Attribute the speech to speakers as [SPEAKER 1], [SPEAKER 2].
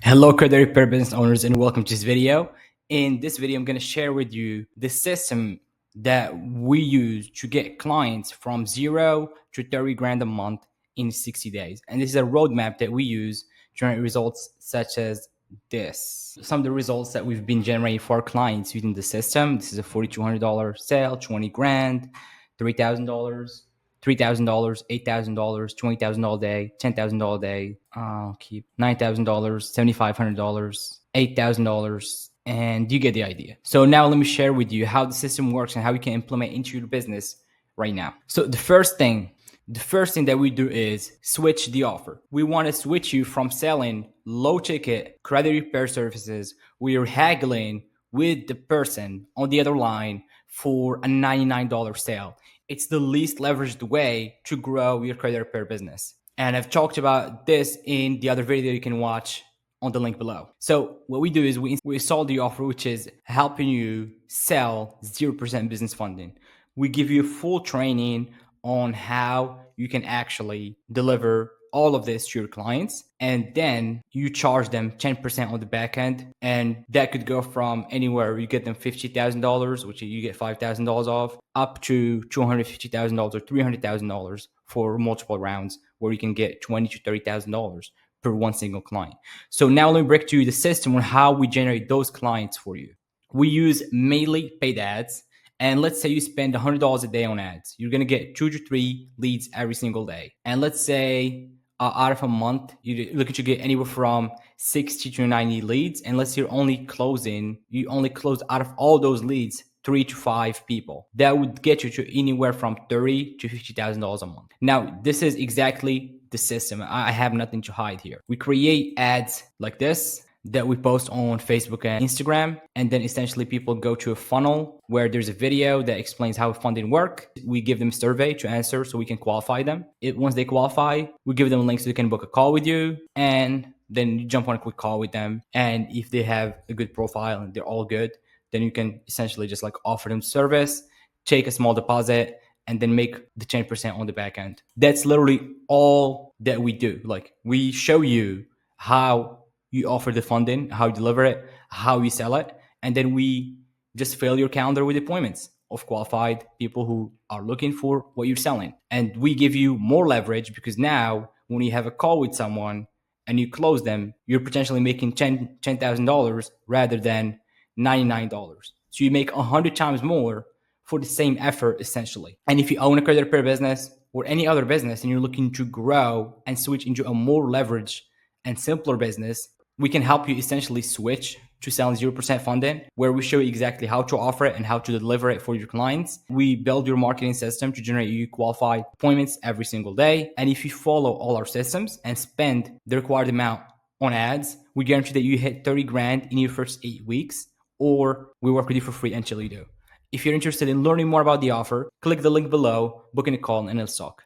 [SPEAKER 1] Hello, credit repair business owners, and welcome to this video. In this video, I'm going to share with you the system that we use to get clients from 0 to 30 grand a month in 60 days. And this is a roadmap that we use to generate results such as this. Some of the results that we've been generating for our clients using the system. This is a $4,200 sale, 20 grand, $3,000. $3,000, $8,000, $20,000 a day, $10,000 a day. I'll keep $9,000, $7,500, $8,000, and you get the idea. So now let me share with you how the system works and how you can implement into your business right now. So the first thing that we do is switch the offer. We want to switch you from selling low ticket credit repair services. We are haggling with the person on the other line for a $99 sale. It's the least leveraged way to grow your credit repair business. And I've talked about this in the other video you can watch on the link below. So what we do is we install the offer, which is helping you sell 0% business funding. We give you full training on how you can actually deliver all of this to your clients, and then you charge them 10% on the back end, and that could go from anywhere. You get them $50,000, which you get $5,000 off, up to $250,000 or $300,000 for multiple rounds, where you can get $20,000 to $30,000 per one single client. So now let me break to you the system on how we generate those clients for you. We use mainly paid ads. And let's say you spend $100 a day on ads. You're going to get 2 to 3 leads every single day. And let's say out of a month, you look at you get anywhere from 60 to 90 leads. And let's say you only close out of all those leads 3 to 5 people. That would get you to anywhere from $30,000 to $50,000 a month. Now, this is exactly the system. I have nothing to hide here. We create ads like this that we post on Facebook and Instagram. And then essentially people go to a funnel where there's a video that explains how funding works. We give them a survey to answer so we can qualify them. Once they qualify, we give them a link so they can book a call with you. And then you jump on a quick call with them. And if they have a good profile and they're all good, then you can essentially just like offer them service, take a small deposit, and then make the 10% on the back end. That's literally all that we do. Like, we show you how you offer the funding, how you deliver it, how you sell it, and then we just fill your calendar with appointments of qualified people who are looking for what you're selling. And we give you more leverage because now when you have a call with someone and you close them, you're potentially making $10,000 rather than $99. So you make 100 times more for the same effort, essentially. And if you own a credit repair business or any other business and you're looking to grow and switch into a more leverage and simpler business, we can help you essentially switch to selling 0% funding, where we show you exactly how to offer it and how to deliver it for your clients. We build your marketing system to generate you qualified appointments every single day. And if you follow all our systems and spend the required amount on ads, we guarantee that you hit 30 grand in your first 8 weeks, or we work with you for free until you do. If you're interested in learning more about the offer, click the link below, book in a call, and let's talk.